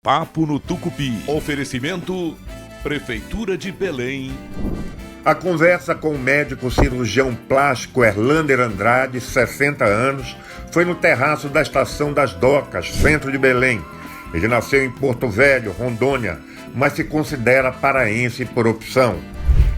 Papo no Tucupi. Oferecimento Prefeitura de Belém. A conversa com o médico cirurgião plástico Erlander Andrade, 60 anos, foi no terraço da Estação das Docas, centro de Belém. Ele nasceu em Porto Velho, Rondônia, mas se considera paraense por opção.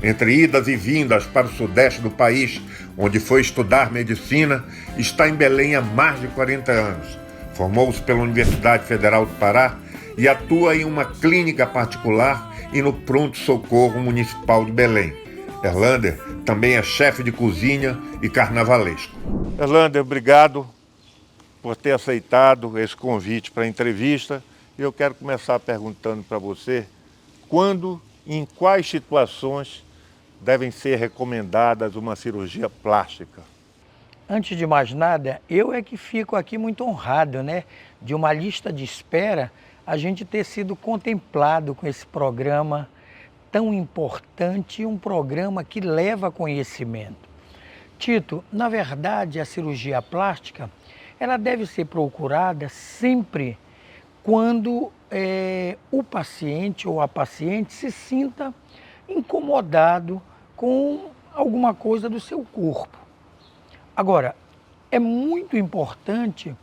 Entre idas e vindas para o sudeste do país, onde foi estudar medicina, está em Belém há mais de 40 anos. Formou-se pela Universidade Federal do Pará e atua em uma clínica particular e no pronto-socorro municipal de Belém. Erlander também é chefe de cozinha e carnavalesco. Erlander, obrigado por ter aceitado esse convite para a entrevista. Eu quero começar perguntando para você quando e em quais situações devem ser recomendadas uma cirurgia plástica. Antes de mais nada, eu é que fico aqui muito honrado, né? De uma lista de espera, a gente ter sido contemplado com esse programa tão importante e um programa que leva conhecimento. Tito, na verdade, a cirurgia plástica, ela deve ser procurada sempre quando o paciente ou a paciente se sinta incomodado com alguma coisa do seu corpo. Agora, é muito importante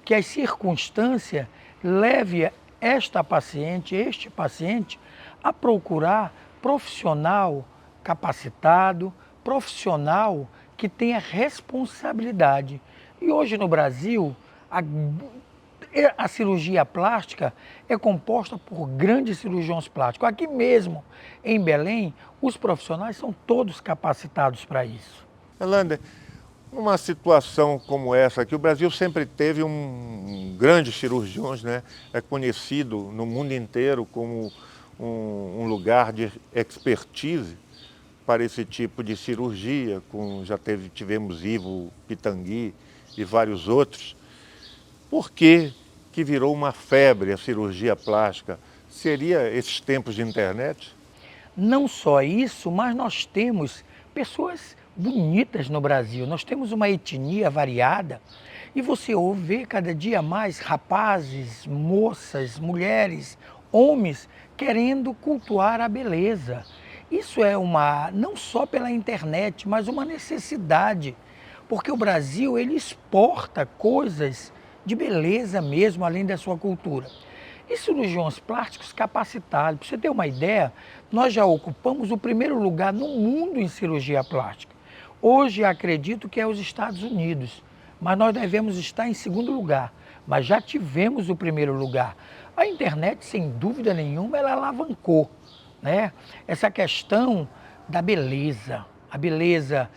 que as circunstâncias levem este paciente, a procurar profissional capacitado, profissional que tenha responsabilidade. E hoje no Brasil, a cirurgia plástica é composta por grandes cirurgiões plásticos. Aqui mesmo, em Belém, os profissionais são todos capacitados para isso. Erlander, numa situação como essa aqui, o Brasil sempre teve grandes cirurgiões, né? É conhecido no mundo inteiro como um lugar de expertise para esse tipo de cirurgia, tivemos Ivo Pitangui e vários outros. Por que virou uma febre a cirurgia plástica? Seria esses tempos de internet? Não só isso, mas nós temos pessoas bonitas no Brasil. Nós temos uma etnia variada e você vê cada dia mais rapazes, moças, mulheres, homens querendo cultuar a beleza. Isso é não só pela internet, mas uma necessidade, porque o Brasil ele exporta coisas de beleza mesmo, além da sua cultura. E cirurgiões plásticos capacitados, para você ter uma ideia, nós já ocupamos o primeiro lugar no mundo em cirurgia plástica. Hoje acredito que é os Estados Unidos, mas nós devemos estar em segundo lugar, mas já tivemos o primeiro lugar. A internet, sem dúvida nenhuma, ela alavancou, né? Essa questão da beleza, a beleza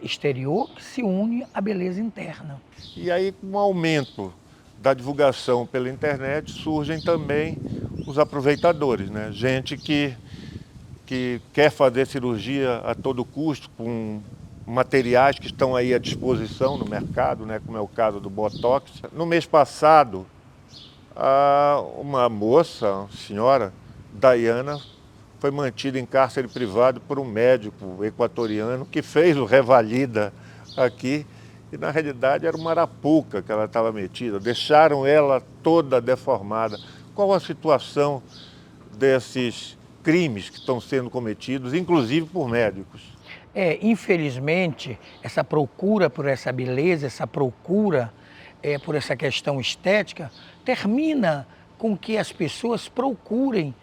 exterior que se une à beleza interna. E aí, com o aumento da divulgação pela internet, surgem também os aproveitadores, né? Gente que quer fazer cirurgia a todo custo, com materiais que estão aí à disposição no mercado, né, como é o caso do Botox. No mês passado, uma moça, senhora, Dayana, foi mantida em cárcere privado por um médico equatoriano que fez o Revalida aqui e, na realidade, era uma arapuca que ela estava metida. Deixaram ela toda deformada. Qual a situação desses crimes que estão sendo cometidos, inclusive por médicos? Infelizmente, essa procura por essa beleza, essa procura por essa questão estética, termina com que as pessoas procurem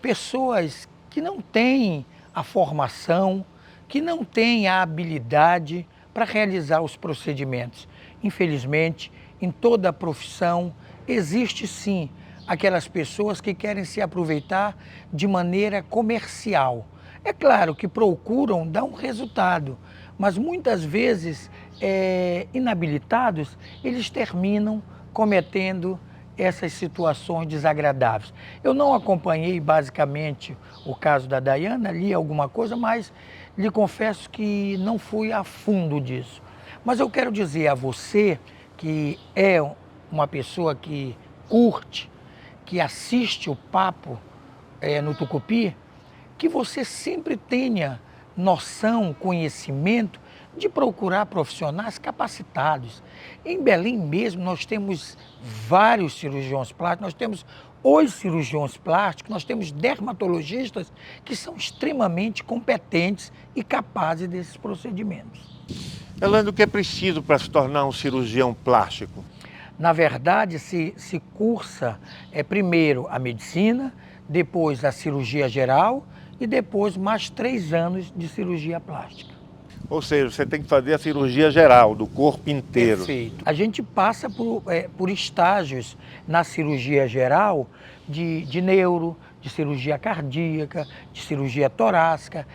pessoas que não têm a formação, que não têm a habilidade para realizar os procedimentos. Infelizmente, em toda a profissão, existe sim aquelas pessoas que querem se aproveitar de maneira comercial. É claro que procuram dar um resultado, mas muitas vezes, inabilitados, eles terminam cometendo essas situações desagradáveis. Eu não acompanhei basicamente o caso da Dayana, li alguma coisa, mas lhe confesso que não fui a fundo disso. Mas eu quero dizer a você, que é uma pessoa que curte, que assiste o Papo no Tucupi, que você sempre tenha noção, conhecimento de procurar profissionais capacitados. Em Belém mesmo nós temos vários cirurgiões plásticos, nós temos os cirurgiões plásticos, nós temos dermatologistas que são extremamente competentes e capazes desses procedimentos. Elane, o que é preciso para se tornar um cirurgião plástico? Na verdade, se cursa primeiro a medicina, depois a cirurgia geral e depois mais 3 anos de cirurgia plástica. Ou seja, você tem que fazer a cirurgia geral, do corpo inteiro. Perfeito. A gente passa por estágios na cirurgia geral de neuro, de cirurgia cardíaca, de cirurgia torácica,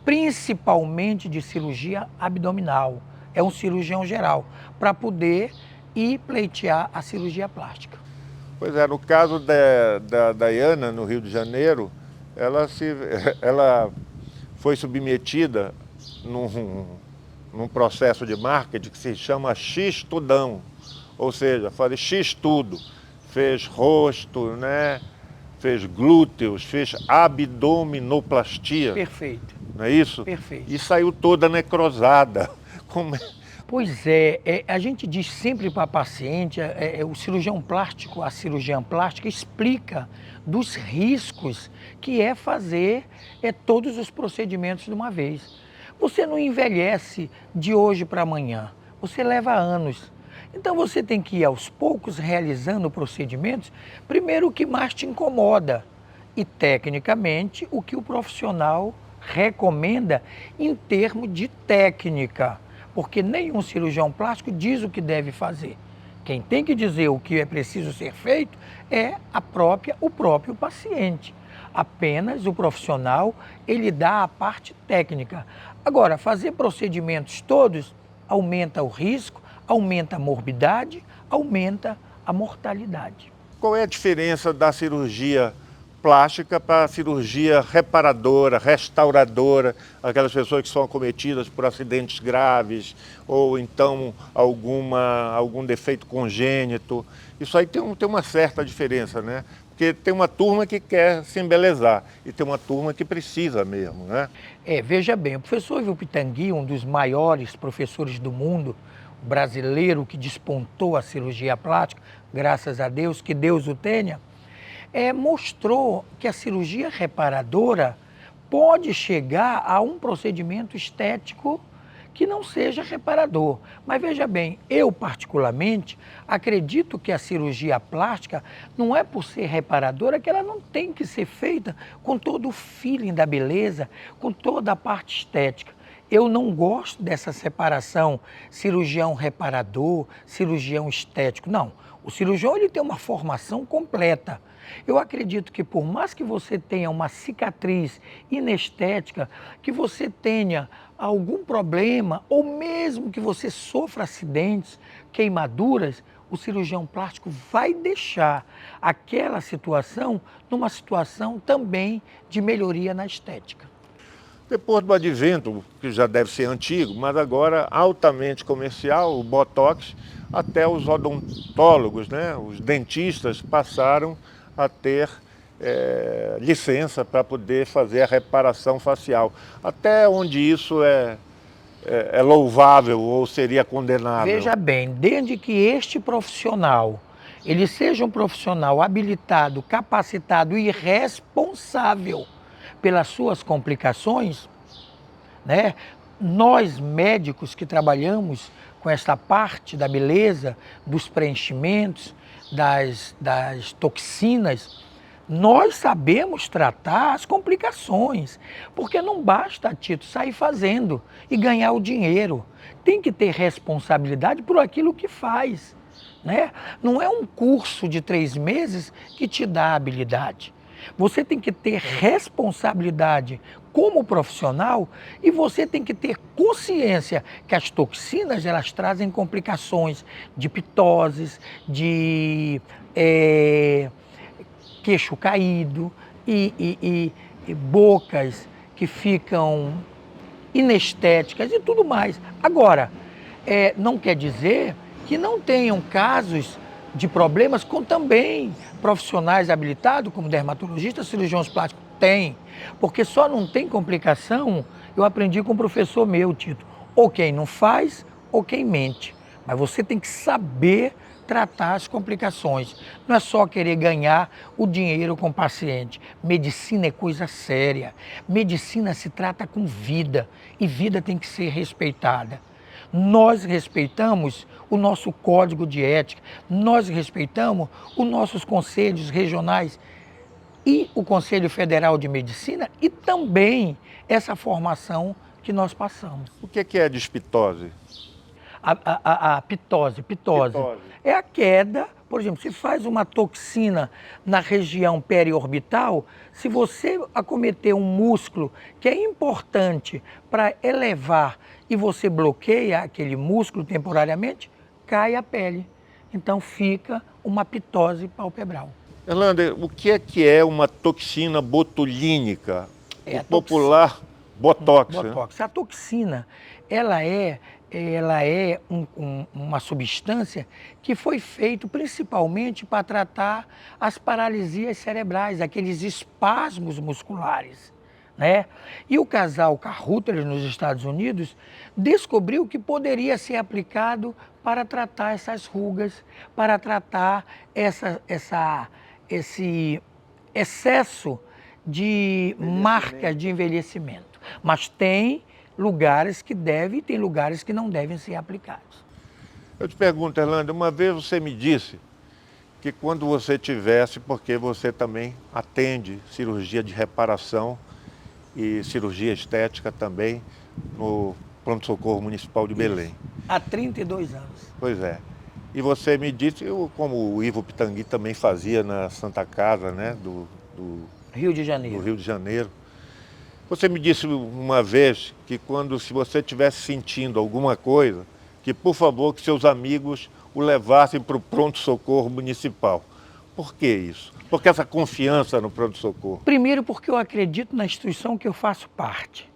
principalmente de cirurgia abdominal. É um cirurgião geral, para poder ir pleitear a cirurgia plástica. Pois é, no caso da Dayana, no Rio de Janeiro, ela foi submetida num processo de marketing que se chama X-Tudão, ou seja, faz X-tudo, fez rosto, né? Fez glúteos, fez abdominoplastia. Perfeito. Não é isso? Perfeito. E saiu toda necrosada. Como é? Pois é, a gente diz sempre para a paciente, o cirurgião plástico, a cirurgiã plástica explica dos riscos que é fazer todos os procedimentos de uma vez. Você não envelhece de hoje para amanhã, você leva anos. Então você tem que ir aos poucos realizando procedimentos, primeiro o que mais te incomoda e tecnicamente o que o profissional recomenda em termos de técnica. Porque nenhum cirurgião plástico diz o que deve fazer. Quem tem que dizer o que é preciso ser feito é o próprio paciente. Apenas o profissional, ele dá a parte técnica. Agora, fazer procedimentos todos aumenta o risco, aumenta a morbidade, aumenta a mortalidade. Qual é a diferença da cirurgia plástica para a cirurgia reparadora, restauradora, aquelas pessoas que são acometidas por acidentes graves ou então algum defeito congênito? Isso aí tem uma certa diferença, né? Porque tem uma turma que quer se embelezar e tem uma turma que precisa mesmo, né? Veja bem, o professor Ivo Pitangui, um dos maiores professores do mundo, brasileiro que despontou a cirurgia plástica, graças a Deus, que Deus o tenha, mostrou que a cirurgia reparadora pode chegar a um procedimento estético que não seja reparador. Mas veja bem, eu particularmente acredito que a cirurgia plástica não é por ser reparadora que ela não tem que ser feita com todo o feeling da beleza, com toda a parte estética. Eu não gosto dessa separação cirurgião reparador, cirurgião estético, não. O cirurgião ele tem uma formação completa. Eu acredito que por mais que você tenha uma cicatriz inestética, que você tenha algum problema, ou mesmo que você sofra acidentes, queimaduras, o cirurgião plástico vai deixar aquela situação numa situação também de melhoria na estética. Depois do advento, que já deve ser antigo, mas agora altamente comercial, o Botox, até os odontólogos, né, os dentistas passaram a ter licença para poder fazer a reparação facial. Até onde isso é louvável ou seria condenável? Veja bem, desde que este profissional, ele seja um profissional habilitado, capacitado e responsável pelas suas complicações, né? Nós médicos que trabalhamos com essa parte da beleza, dos preenchimentos, das toxinas, nós sabemos tratar as complicações, porque não basta, Tito, sair fazendo e ganhar o dinheiro. Tem que ter responsabilidade por aquilo que faz, né? Não é um curso de 3 meses que te dá habilidade. Você tem que ter responsabilidade como profissional e você tem que ter consciência que as toxinas elas trazem complicações de pitoses, de queixo caído e bocas que ficam inestéticas e tudo mais. Agora, não quer dizer que não tenham casos de problemas com também profissionais habilitados, como dermatologistas, cirurgiões plásticos. Tem, porque só não tem complicação, eu aprendi com um professor meu, Tito, ou quem não faz, ou quem mente. Mas você tem que saber tratar as complicações. Não é só querer ganhar o dinheiro com o paciente. Medicina é coisa séria. Medicina se trata com vida e vida tem que ser respeitada. Nós respeitamos o nosso código de ética, nós respeitamos os nossos conselhos regionais e o Conselho Federal de Medicina e também essa formação que nós passamos. O que é a dispitose? A pitose é a queda, por exemplo, se faz uma toxina na região periorbital, se você acometer um músculo que é importante para elevar e você bloqueia aquele músculo temporariamente, cai a pele. Então fica uma pitose palpebral. Erlander, o que é uma toxina botulínica? É o popular botox. Botox. A toxina, ela é uma substância que foi feita principalmente para tratar as paralisias cerebrais, aqueles espasmos musculares, né? E o casal Carruthers, nos Estados Unidos, descobriu que poderia ser aplicado para tratar essas rugas, para tratar esse excesso de marcas de envelhecimento. Mas tem lugares que devem e tem lugares que não devem ser aplicados. Eu te pergunto, Erlander, uma vez você me disse que quando você tivesse, porque você também atende cirurgia de reparação e cirurgia estética também no Pronto-Socorro Municipal de Belém. Há 32 anos. Pois é. E você me disse, como o Ivo Pitangui também fazia na Santa Casa, né, do Rio de Janeiro. Do Rio de Janeiro. Você me disse uma vez que se você estivesse sentindo alguma coisa, que por favor que seus amigos o levassem para o pronto-socorro municipal. Por que isso? Por que essa confiança no pronto-socorro? Primeiro porque eu acredito na instituição que eu faço parte.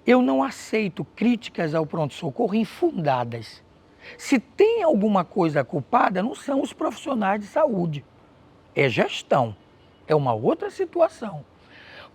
Eu não aceito críticas ao pronto-socorro infundadas. Se tem alguma coisa culpada, não são os profissionais de saúde. É gestão. É uma outra situação.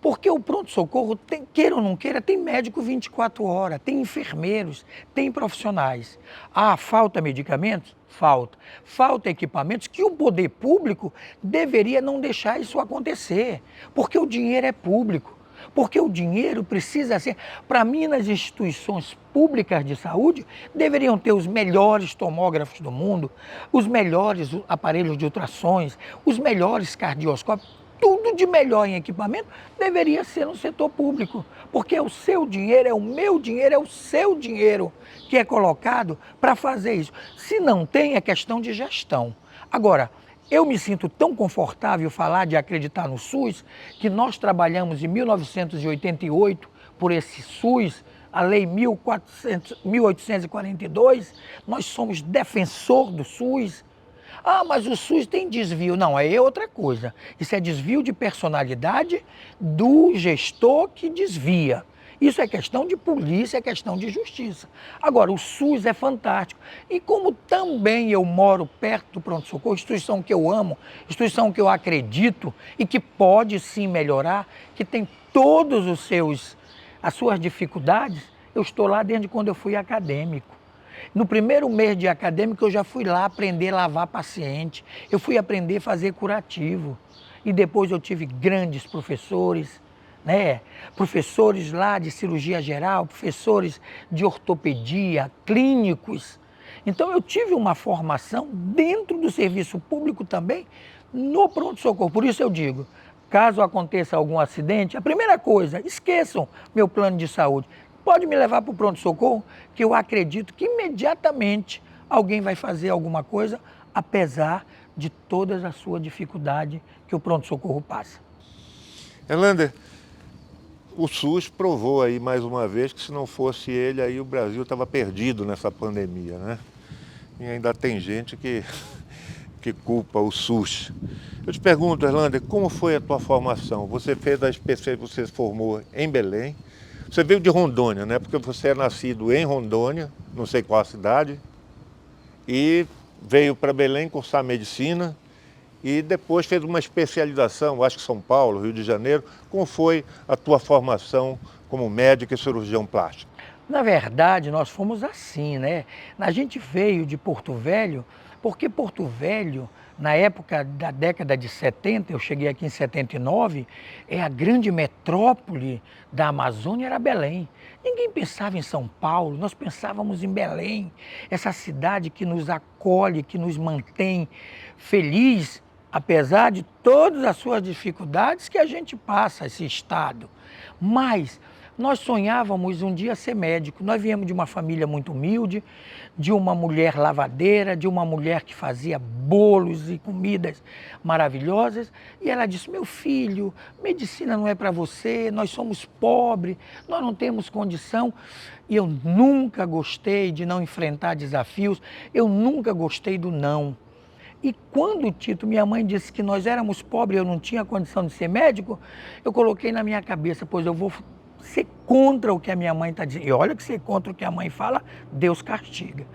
Porque o pronto-socorro, queira ou não queira, tem médico 24 horas, tem enfermeiros, tem profissionais. Ah, falta medicamentos? Falta. Falta equipamentos que o poder público deveria não deixar isso acontecer. Porque o dinheiro é público. Porque o dinheiro precisa ser... Para mim, nas instituições públicas de saúde, deveriam ter os melhores tomógrafos do mundo, os melhores aparelhos de ultrassons, os melhores cardioscópios. Tudo de melhor em equipamento deveria ser no setor público, porque é o seu dinheiro, é o meu dinheiro, é o seu dinheiro que é colocado para fazer isso. Se não tem, é questão de gestão. Agora, eu me sinto tão confortável falar de acreditar no SUS, que nós trabalhamos em 1988 por esse SUS, a Lei 1842, nós somos defensor do SUS. Ah, mas o SUS tem desvio. Não, aí é outra coisa. Isso é desvio de personalidade do gestor que desvia. Isso é questão de polícia, é questão de justiça. Agora, o SUS é fantástico. E como também eu moro perto do pronto-socorro, instituição que eu amo, instituição que eu acredito e que pode sim melhorar, que tem todos as suas dificuldades, eu estou lá desde quando eu fui acadêmico. No primeiro mês de acadêmico, eu já fui lá aprender a lavar paciente, eu fui aprender a fazer curativo. E depois eu tive grandes professores, né? Professores lá de cirurgia geral, professores de ortopedia, clínicos. Então eu tive uma formação dentro do serviço público também, no pronto-socorro. Por isso eu digo, caso aconteça algum acidente, a primeira coisa, esqueçam meu plano de saúde. Pode me levar para o pronto-socorro, que eu acredito que imediatamente alguém vai fazer alguma coisa, apesar de todas a sua dificuldade que o pronto-socorro passa. Erlander, o SUS provou aí mais uma vez que se não fosse ele, aí o Brasil estava perdido nessa pandemia, né? E ainda tem gente que culpa o SUS. Eu te pergunto, Erlander, como foi a tua formação? Você fez a especialidade, você se formou em Belém. Você veio de Rondônia, né? Porque você é nascido em Rondônia, não sei qual a cidade, e veio para Belém cursar medicina e depois fez uma especialização, acho que São Paulo, Rio de Janeiro. Como foi a tua formação como médico e cirurgião plástico? Na verdade, nós fomos assim, né? A gente veio de Porto Velho, porque Porto Velho, na época da década de 70, eu cheguei aqui em 79, a grande metrópole da Amazônia era Belém. Ninguém pensava em São Paulo, nós pensávamos em Belém, essa cidade que nos acolhe, que nos mantém feliz, apesar de todas as suas dificuldades que a gente passa, esse estado. Mas nós sonhávamos um dia ser médico. Nós viemos de uma família muito humilde, de uma mulher lavadeira, de uma mulher que fazia bolos e comidas maravilhosas. E ela disse, meu filho, medicina não é para você, nós somos pobres, nós não temos condição. E eu nunca gostei de não enfrentar desafios, eu nunca gostei do não. E quando, Tito, minha mãe disse que nós éramos pobres, eu não tinha condição de ser médico, eu coloquei na minha cabeça, pois eu vou ser contra o que a minha mãe está dizendo. E olha que ser contra o que a mãe fala, Deus castiga.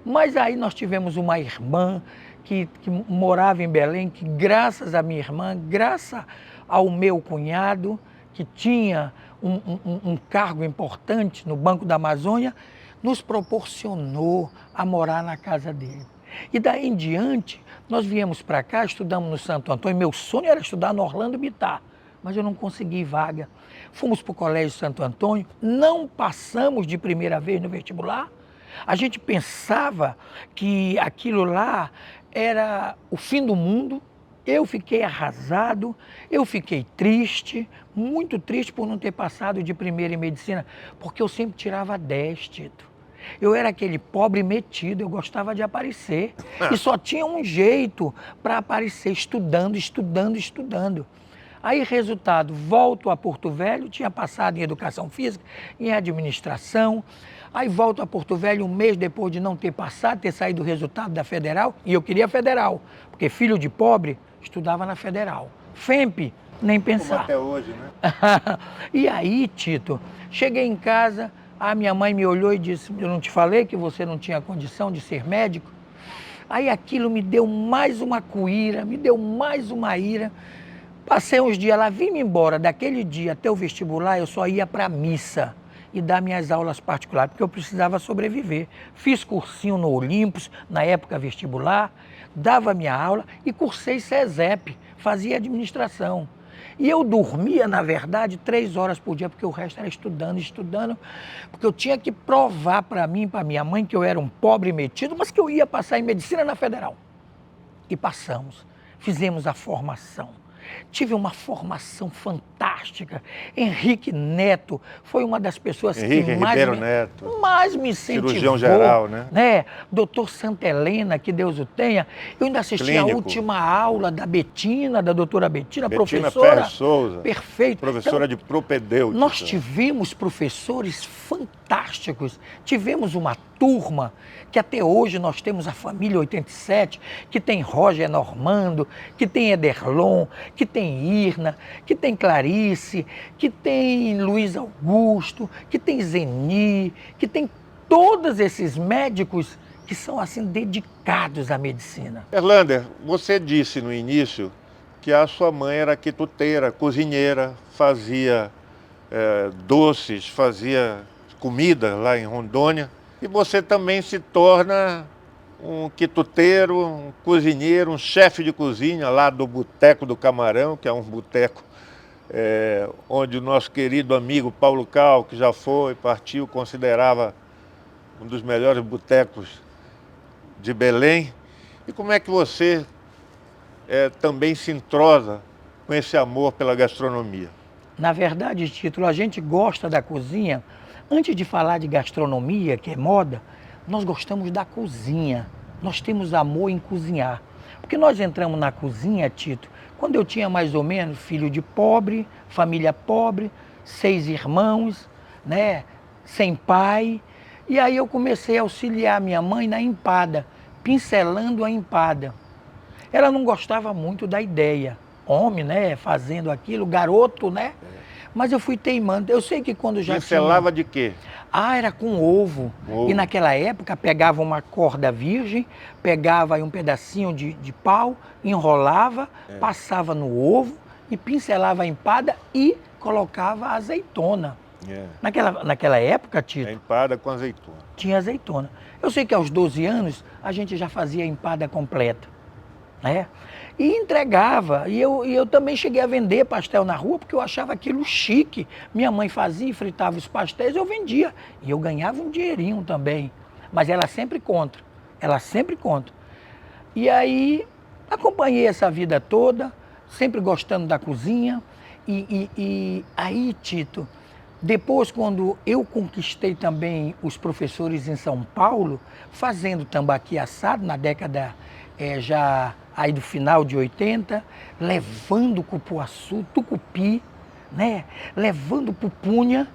Mas aí nós tivemos uma irmã que morava em Belém, que graças à minha irmã, graças ao meu cunhado, que tinha um cargo importante no Banco da Amazônia, nos proporcionou a morar na casa dele. E daí em diante, nós viemos para cá, estudamos no Santo Antônio. Meu sonho era estudar no Orlando Bittar, mas eu não consegui vaga. Fomos para o Colégio Santo Antônio, não passamos de primeira vez no vestibular. A gente pensava que aquilo lá era o fim do mundo. Eu fiquei arrasado, eu fiquei triste, muito triste por não ter passado de primeira em medicina, porque eu sempre tirava 10, Tito. Eu era aquele pobre metido, eu gostava de aparecer. E só tinha um jeito para aparecer, estudando, estudando, estudando. Aí, resultado, volto a Porto Velho, tinha passado em Educação Física, em Administração. Aí volto a Porto Velho um mês depois de não ter passado, ter saído o resultado da Federal. E eu queria Federal, porque filho de pobre estudava na Federal. FEMP, nem pensar. Como até hoje, né? E aí, Tito, cheguei em casa, a minha mãe me olhou e disse, eu não te falei que você não tinha condição de ser médico? Aí aquilo me deu mais uma coíra, me deu mais uma ira. Passei uns dias lá, vim-me embora. Daquele dia até o vestibular, eu só ia para a missa e dar minhas aulas particulares, porque eu precisava sobreviver. Fiz cursinho no Olympus, na época vestibular, dava minha aula e cursei CESEP, fazia administração. E eu dormia, na verdade, 3 horas por dia, porque o resto era estudando, estudando, porque eu tinha que provar para mim, para minha mãe, que eu era um pobre metido, mas que eu ia passar em medicina na Federal. E passamos, fizemos a formação. Tive uma formação fantástica. Henrique Neto foi uma das pessoas Henrique que mais Ribeiro Neto, mais me incentivou. cirurgião geral, né? Doutor Santa Helena, que Deus o tenha. Eu ainda assisti Clínico. a última aula da Betina, da doutora Betina, Betina professora. Pérez Souza, Perfeito. professora Então, de propedêutica. nós tivemos professores fantásticos, tivemos uma turma que até hoje nós temos a família 87, que tem Roger Normando, que tem Ederlon, que tem Irna, que tem Clarice, que tem Luiz Augusto, que tem Zeni, que tem todos esses médicos que são assim dedicados à medicina. Erlander, você disse no início que a sua mãe era quituteira, cozinheira, fazia doces, fazia comida lá em Rondônia. E você também se torna um quituteiro, um cozinheiro, um chefe de cozinha lá do Boteco do Camarão, que é um boteco onde o nosso querido amigo Paulo Cal, que já foi, partiu, considerava um dos melhores botecos de Belém. E como é que você também se entrosa com esse amor pela gastronomia? Na verdade, Título, a gente gosta da cozinha. Antes de falar de gastronomia, que é moda, nós gostamos da cozinha. Nós temos amor em cozinhar. Porque nós entramos na cozinha, Tito, quando eu tinha mais ou menos filho de pobre, família pobre, 6 irmãos, né, sem pai. E aí eu comecei a auxiliar minha mãe na empada, pincelando a empada. Ela não gostava muito da ideia. Homem, né, fazendo aquilo, garoto, né? Mas eu fui teimando. Eu sei que quando já pincelava de quê? Era com ovo. E naquela época pegava uma corda virgem, pegava aí um pedacinho de pau, enrolava, passava no ovo e pincelava a empada e colocava a azeitona. É. Naquela época, Tito, Empada com azeitona. tinha azeitona. Eu sei que aos 12 anos a gente já fazia empada completa, né? E entregava. E eu também cheguei a vender pastel na rua porque eu achava aquilo chique. Minha mãe fazia e fritava os pastéis, eu vendia. E eu ganhava um dinheirinho também. Mas ela sempre contra. Ela sempre contra. E aí acompanhei essa vida toda, sempre gostando da cozinha. E aí, Tito, depois, quando eu conquistei também os professores em São Paulo, fazendo tambaqui assado na década já aí do final de 80, levando cupuaçu, tucupi, né? Levando pupunha,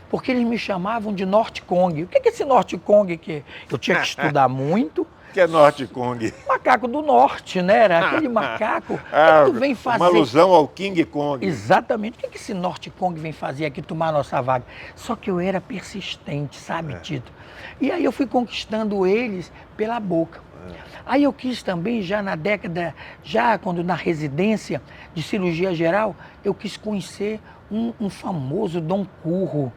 porque eles me chamavam de Norte Kong. O que é esse Norte Kong que eu tinha que estudar muito? Que é Norte Kong? Macaco do norte, né? Era aquele macaco. Que tu vem fazer? Uma alusão ao King Kong. Exatamente. O que esse Norte Kong vem fazer aqui, tomar a nossa vaga? Só que eu era persistente, sabe, Tito? E aí eu fui conquistando eles pela boca. Aí eu quis também, já na década, já quando na residência de cirurgia geral, eu quis conhecer um famoso Dom Curro.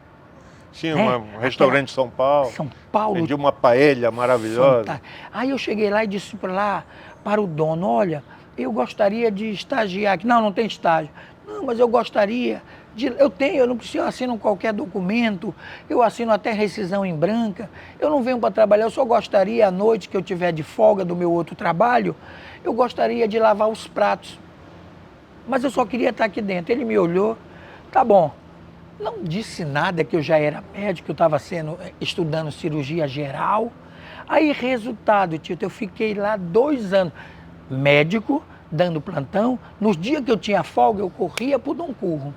Tinha um restaurante em São Paulo. São Paulo. Vendia uma paella maravilhosa. Fantástico. Aí eu cheguei lá e disse para o dono, olha, eu gostaria de estagiar aqui. Não, não tem estágio. Não, mas eu gostaria de... eu não preciso, eu assino qualquer documento, eu assino até rescisão em branca, eu não venho para trabalhar, eu só gostaria, à noite que eu tiver de folga do meu outro trabalho, eu gostaria de lavar os pratos. Mas eu só queria estar aqui dentro. Ele me olhou, tá bom. Não disse nada, que eu já era médico, eu estava estudando cirurgia geral. Aí, resultado, Tito, eu fiquei lá 2 anos, médico, dando plantão. Nos dias que eu tinha folga, eu corria para o Dom Curro.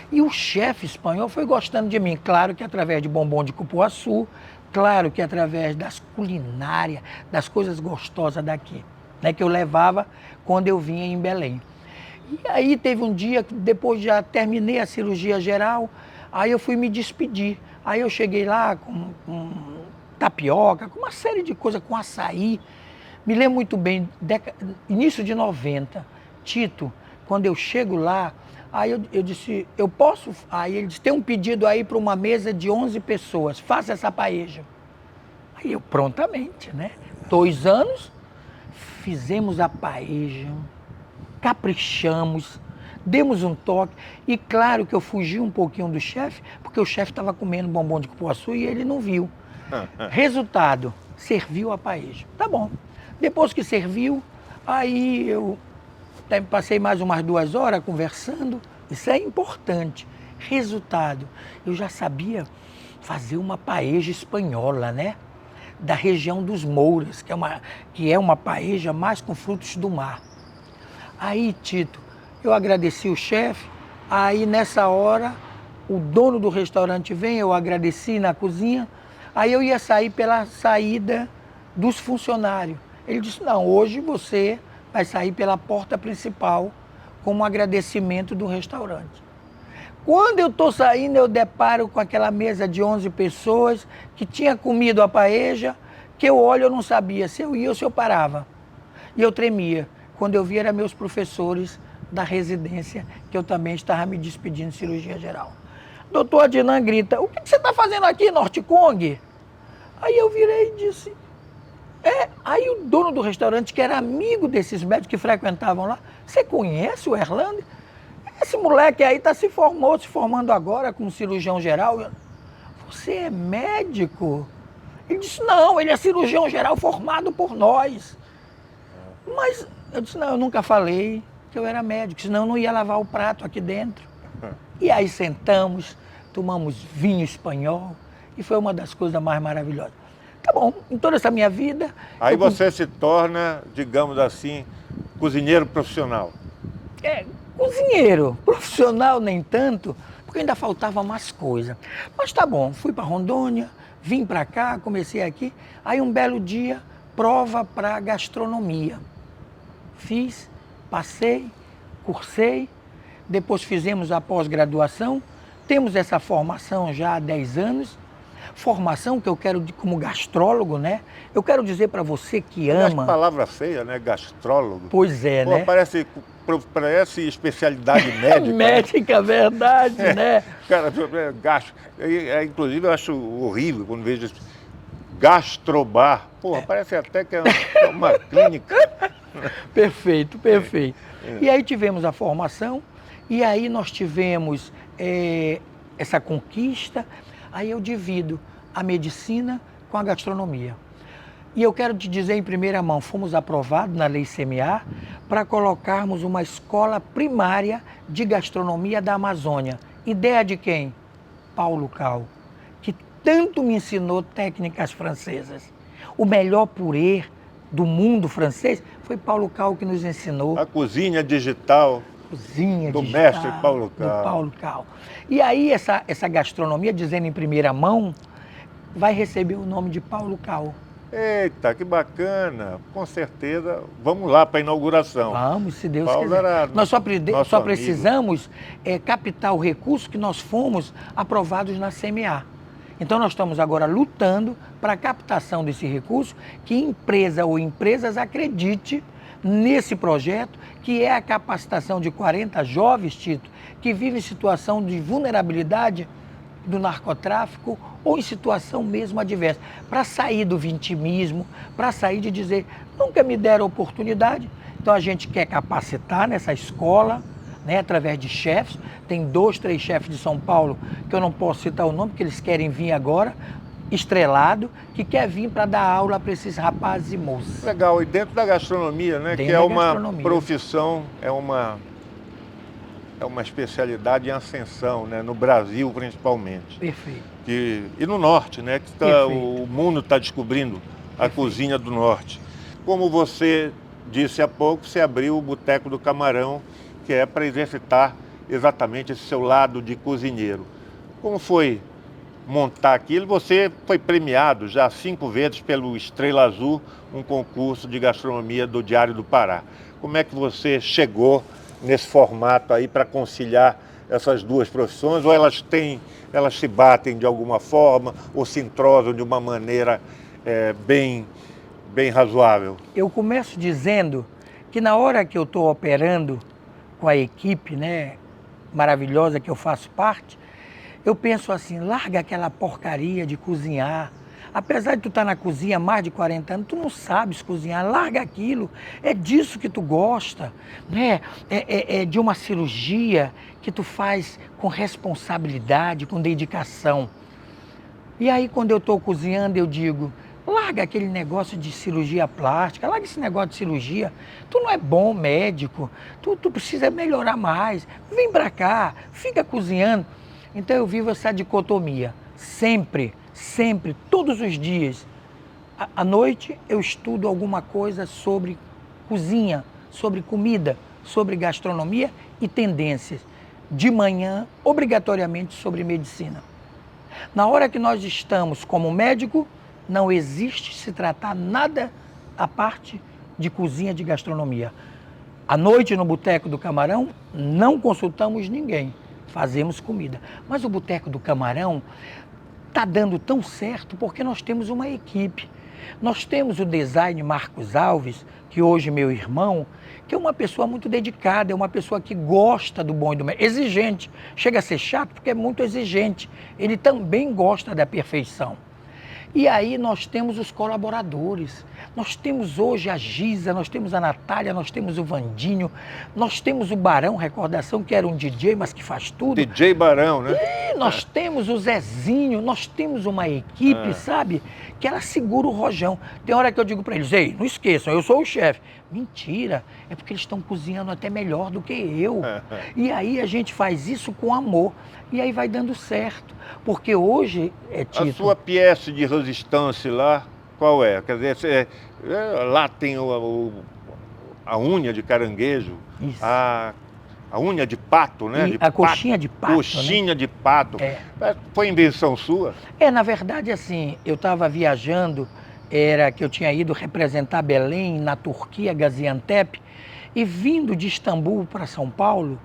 E o chefe espanhol foi gostando de mim, claro que através de bombom de cupuaçu, claro que através das culinárias, das coisas gostosas daqui, né, que eu levava quando eu vinha em Belém. E aí teve um dia que depois já terminei a cirurgia geral, aí eu fui me despedir. Aí eu cheguei lá com tapioca, com uma série de coisas, com açaí. Me lembro muito bem, início de 90, Tito, quando eu chego lá, aí eu disse, eu posso? Aí ele disse, tem um pedido aí para uma mesa de 11 pessoas, faça essa paeja. Aí eu prontamente, né? 2 anos, fizemos a paeja, caprichamos, demos um toque. E claro que eu fugi um pouquinho do chefe, porque o chefe estava comendo bombom de cupuaçu e ele não viu. Resultado, serviu a paeja. Tá bom. Depois que serviu, aí eu passei mais umas 2 horas conversando. Isso é importante. Resultado, eu já sabia fazer uma paeja espanhola, né? Da região dos Mouras, que é uma paeja mais com frutos do mar. Aí, Tito, eu agradeci o chefe, aí nessa hora o dono do restaurante vem, eu agradeci na cozinha, aí eu ia sair pela saída dos funcionários. Ele disse, não, hoje você vai sair pela porta principal como agradecimento do restaurante. Quando eu estou saindo, eu deparo com aquela mesa de 11 pessoas que tinha comido a paeja, que eu olho, eu não sabia se eu ia ou se eu parava. E eu tremia. Quando eu vi, eram meus professores da residência, que eu também estava me despedindo de cirurgia geral. Doutor Adnan grita, o que você está fazendo aqui, Norte Kong? Aí eu virei e disse, aí o dono do restaurante, que era amigo desses médicos que frequentavam lá, você conhece o Erlander? Esse moleque aí está se formando agora como cirurgião geral. Você é médico? Ele disse, não, ele é cirurgião geral formado por nós. Mas eu disse, não, eu nunca falei que eu era médico, senão eu não ia lavar o prato aqui dentro. E aí sentamos, tomamos vinho espanhol e foi uma das coisas mais maravilhosas. Tá bom, em toda essa minha vida... Aí você se torna, digamos assim, cozinheiro profissional. Cozinheiro, profissional nem tanto, porque ainda faltava mais coisa. Mas tá bom, fui para Rondônia, vim para cá, comecei aqui, aí um belo dia, prova para gastronomia. Fiz, passei, cursei, depois fizemos a pós-graduação, temos essa formação já há 10 anos, formação que eu quero, como gastrólogo, né? Eu quero dizer para você que Aliás, ama... palavra feia, né? Gastrólogo. Pois é, Pô, né? parece especialidade médica. Médica, verdade, né? Cara, inclusive eu acho horrível quando vejo isso. Gastrobar. Porra, parece até que é uma clínica. Perfeito, perfeito. E aí tivemos a formação, e aí nós tivemos essa conquista, aí eu divido a medicina com a gastronomia. E eu quero te dizer em primeira mão, fomos aprovados na Lei CMA para colocarmos uma escola primária de gastronomia da Amazônia. Ideia de quem? Paulo Cal, que tanto me ensinou técnicas francesas. O melhor purê do mundo francês foi Paulo Cal que nos ensinou. A cozinha digital do mestre Paulo Cal. Do Paulo Cal. E aí essa gastronomia, dizendo em primeira mão, vai receber o nome de Paulo Cal. Eita, que bacana. Com certeza, vamos lá para a inauguração. Vamos, se Deus Paulo quiser. Nós só amigo. precisamos captar o recurso que nós fomos aprovados na CMA. Então nós estamos agora lutando para a captação desse recurso, que empresa ou empresas acredite nesse projeto, que é a capacitação de 40 jovens, Tito, que vivem em situação de vulnerabilidade do narcotráfico ou em situação mesmo adversa, para sair do vitimismo, para sair de dizer, nunca me deram oportunidade. Então a gente quer capacitar nessa escola, né, através de chefes. Tem 2, 3 chefes de São Paulo, que eu não posso citar o nome, porque eles querem vir agora, estrelado, que quer vir para dar aula para esses rapazes e moças. Legal, e dentro da gastronomia, né, que é uma profissão, é uma especialidade em ascensão, né, no Brasil principalmente. Perfeito. E no norte, né, que o mundo está descobrindo a cozinha do norte. Como você disse há pouco, você abriu o Boteco do Camarão, que é para exercitar exatamente esse seu lado de cozinheiro. Como foi montar aquilo? Você foi premiado já 5 vezes pelo Estrela Azul, um concurso de gastronomia do Diário do Pará. Como é que você chegou nesse formato aí para conciliar essas duas profissões? Ou elas se batem de alguma forma, ou se entrosam de uma maneira bem razoável? Eu começo dizendo que na hora que eu estou operando com a equipe, né, maravilhosa que eu faço parte, eu penso assim, larga aquela porcaria de cozinhar. Apesar de tu estar na cozinha há mais de 40 anos, tu não sabes cozinhar, larga aquilo. É disso que tu gosta, né? É de uma cirurgia que tu faz com responsabilidade, com dedicação. E aí quando eu estou cozinhando, eu digo, larga aquele negócio de cirurgia plástica, larga esse negócio de cirurgia. Tu não é bom médico, tu precisa melhorar mais. Vem pra cá, fica cozinhando. Então eu vivo essa dicotomia, sempre, todos os dias. À noite eu estudo alguma coisa sobre cozinha, sobre comida, sobre gastronomia e tendências. De manhã, obrigatoriamente, sobre medicina. Na hora que nós estamos como médico, não existe se tratar nada à parte de cozinha, de gastronomia. À noite, no Boteco do Camarão, não consultamos ninguém, fazemos comida. Mas o Boteco do Camarão está dando tão certo porque nós temos uma equipe. Nós temos o design Marcos Alves, que hoje é meu irmão, que é uma pessoa muito dedicada, é uma pessoa que gosta do bom e do melhor, exigente. Chega a ser chato porque é muito exigente. Ele também gosta da perfeição. E aí nós temos os colaboradores. Nós temos hoje a Giza, nós temos a Natália, nós temos o Vandinho, nós temos o Barão, recordação, que era um DJ, mas que faz tudo. DJ Barão, né? E nós temos o Zezinho, nós temos uma equipe, sabe, que ela segura o rojão. Tem hora que eu digo para eles, ei, não esqueçam, eu sou o chefe. Mentira, é porque eles estão cozinhando até melhor do que eu. E aí a gente faz isso com amor, e aí vai dando certo. Porque hoje, Tito... A sua pièce de resistência lá, qual é? Quer dizer, lá tem a unha de caranguejo, a unha de pato, né? A coxinha de pato. Coxinha, né? de pato. Foi invenção sua? Na verdade, assim, eu estava viajando, era que eu tinha ido representar Belém, na Turquia, Gaziantep, E vindo de Istambul para São Paulo,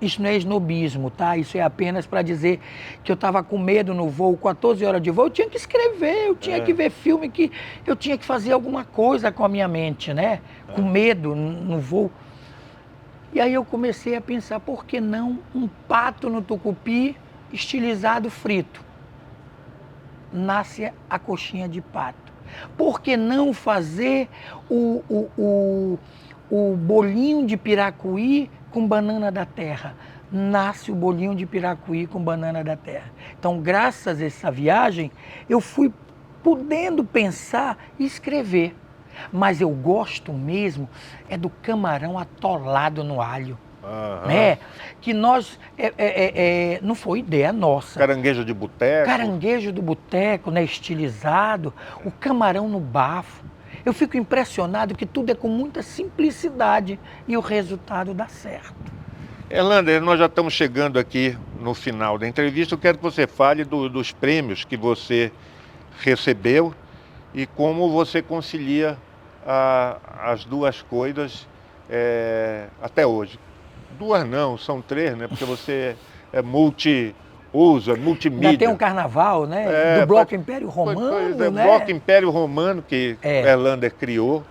isso não é esnobismo, tá? Isso é apenas para dizer que eu estava com medo no voo, 14 horas de voo, eu tinha que escrever, eu tinha que ver filme, que eu tinha que fazer alguma coisa com a minha mente, né? Com medo no voo. E aí eu comecei a pensar, por que não um pato no tucupi estilizado frito? Nasce a coxinha de pato. Por que não fazer o bolinho de piracuí com banana da terra? Nasce o bolinho de piracuí com banana da terra. Então, graças a essa viagem, eu fui podendo pensar e escrever. Mas eu gosto mesmo é do camarão atolado no alho. Né? Que nós, não foi ideia nossa. Caranguejo de boteco. Caranguejo do boteco, né? Estilizado, o camarão no bafo. Eu fico impressionado que tudo é com muita simplicidade e o resultado dá certo. Erlander, nós já estamos chegando aqui no final da entrevista. Eu quero que você fale dos prêmios que você recebeu e como você concilia as duas coisas até hoje. Duas não, são três, né? Porque você é multiuso, multimídia. Ainda tem um carnaval, né? Do Bloco Império Romano, né? Bloco Império Romano que Erlander criou.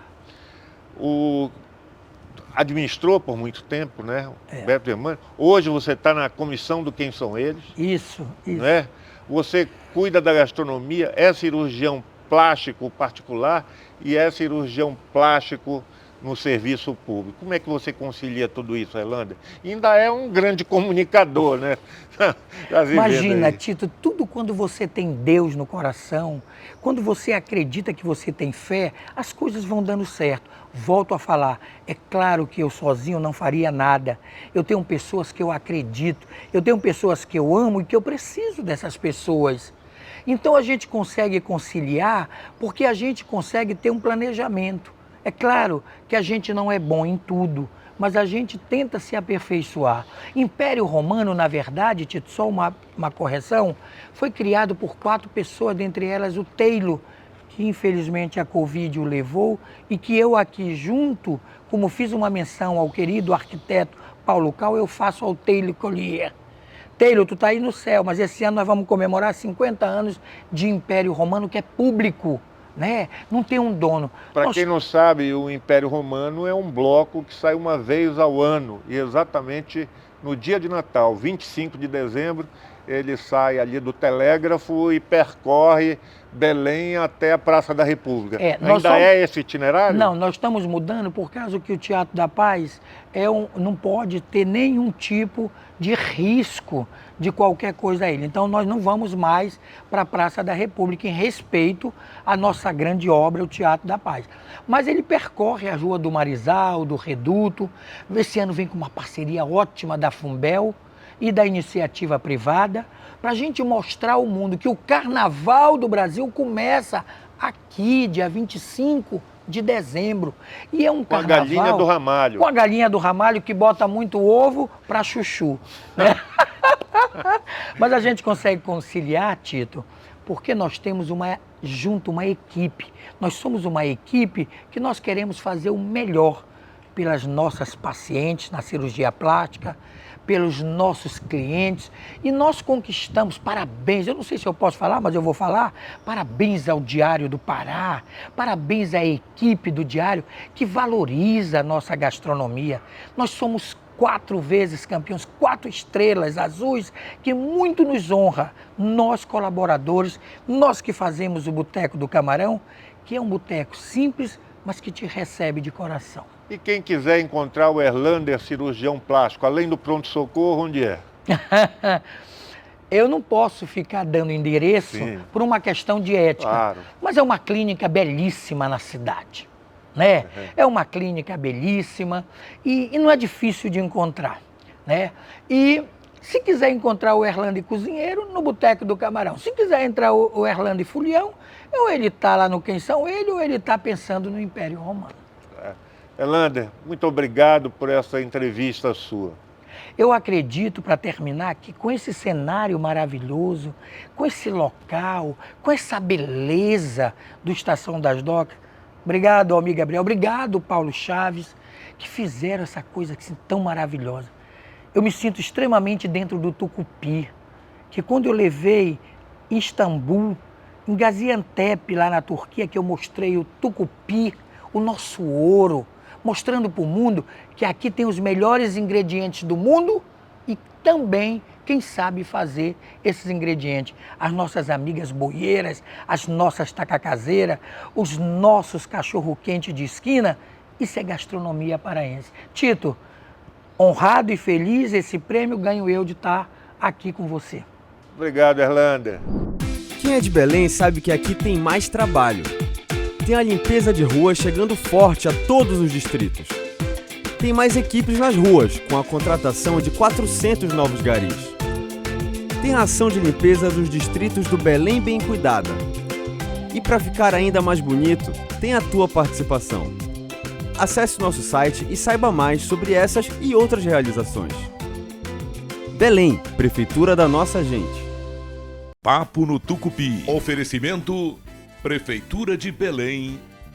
Administrou por muito tempo, né? Beto Germano. Hoje você está na comissão do Quem São Eles. Isso. Né? Você cuida da gastronomia, é cirurgião plástico particular e é cirurgião plástico no serviço público. Como é que você concilia tudo isso, Erlander? Ainda é um grande comunicador, né? Imagina, Tito, tudo quando você tem Deus no coração, quando você acredita que você tem fé, as coisas vão dando certo. Volto a falar, é claro que eu sozinho não faria nada. Eu tenho pessoas que eu acredito, eu tenho pessoas que eu amo e que eu preciso dessas pessoas. Então a gente consegue conciliar porque a gente consegue ter um planejamento. É claro que a gente não é bom em tudo, mas a gente tenta se aperfeiçoar. Império Romano, na verdade, Tito, só uma correção, foi criado por 4 pessoas, dentre elas o Taylor, que infelizmente a Covid o levou, e que eu aqui junto, como fiz uma menção ao querido arquiteto Paulo Cal, eu faço ao Taylor Collier. Taylor, tu tá aí no céu, mas esse ano nós vamos comemorar 50 anos de Império Romano, que é público. Né? Não tem um dono. Para quem não sabe, o Império Romano é um bloco que sai uma vez ao ano, e exatamente no dia de Natal, 25 de dezembro, ele sai ali do Telégrafo e percorre Belém até a Praça da República. Ainda é esse itinerário? Não, nós estamos mudando por causa que o Teatro da Paz não pode ter nenhum tipo de risco de qualquer coisa a ele. Então nós não vamos mais para a Praça da República em respeito à nossa grande obra, o Teatro da Paz. Mas ele percorre a Rua do Marizal, do Reduto. Esse ano vem com uma parceria ótima da Fumbel e da iniciativa privada, para a gente mostrar ao mundo que o Carnaval do Brasil começa aqui, dia 25 de dezembro. E é um carnaval... Com a galinha do Ramalho. Com a galinha do Ramalho, que bota muito ovo para chuchu. Né? Mas a gente consegue conciliar, Tito, porque nós temos junto uma equipe. Nós somos uma equipe que nós queremos fazer o melhor pelas nossas pacientes na cirurgia plástica, pelos nossos clientes, e nós conquistamos, parabéns, eu não sei se eu posso falar, mas eu vou falar, parabéns ao Diário do Pará, parabéns à equipe do Diário, que valoriza a nossa gastronomia. Nós somos 4 vezes campeões, 4 estrelas azuis, que muito nos honra, nós colaboradores, nós que fazemos o Boteco do Camarão, que é um boteco simples, mas que te recebe de coração. E quem quiser encontrar o Erlander cirurgião plástico, além do pronto-socorro, onde é? Eu não posso ficar dando endereço por uma questão de ética, claro. Mas é uma clínica belíssima na cidade, né? É uma clínica belíssima e não é difícil de encontrar, né? E se quiser encontrar o Erlander Cozinheiro, no Boteco do Camarão. Se quiser entrar o Erlander Fulião, ou ele está lá no Quem São Ele, ou ele está pensando no Império Romano. Erlander, muito obrigado por essa entrevista sua. Eu acredito, para terminar, que com esse cenário maravilhoso, com esse local, com essa beleza do Estação das Docas, obrigado, Almir Gabriel, obrigado, Paulo Chaves, que fizeram essa coisa assim, tão maravilhosa. Eu me sinto extremamente dentro do Tucupi, que quando eu levei em Istambul, em Gaziantep, lá na Turquia, que eu mostrei o Tucupi, o nosso ouro, mostrando para o mundo que aqui tem os melhores ingredientes do mundo e também quem sabe fazer esses ingredientes. As nossas amigas boieiras, as nossas tacacazeiras, os nossos cachorro-quente de esquina, isso é gastronomia paraense. Tito, honrado e feliz, esse prêmio ganho eu de estar aqui com você. Obrigado, Erlander. Quem é de Belém sabe que aqui tem mais trabalho. Tem a limpeza de ruas chegando forte a todos os distritos. Tem mais equipes nas ruas, com a contratação de 400 novos garis. Tem a ação de limpeza dos distritos do Belém Bem Cuidada. E para ficar ainda mais bonito, tem a tua participação. Acesse o nosso site e saiba mais sobre essas e outras realizações. Belém, Prefeitura da nossa gente. Papo no Tucupi. Oferecimento Prefeitura de Belém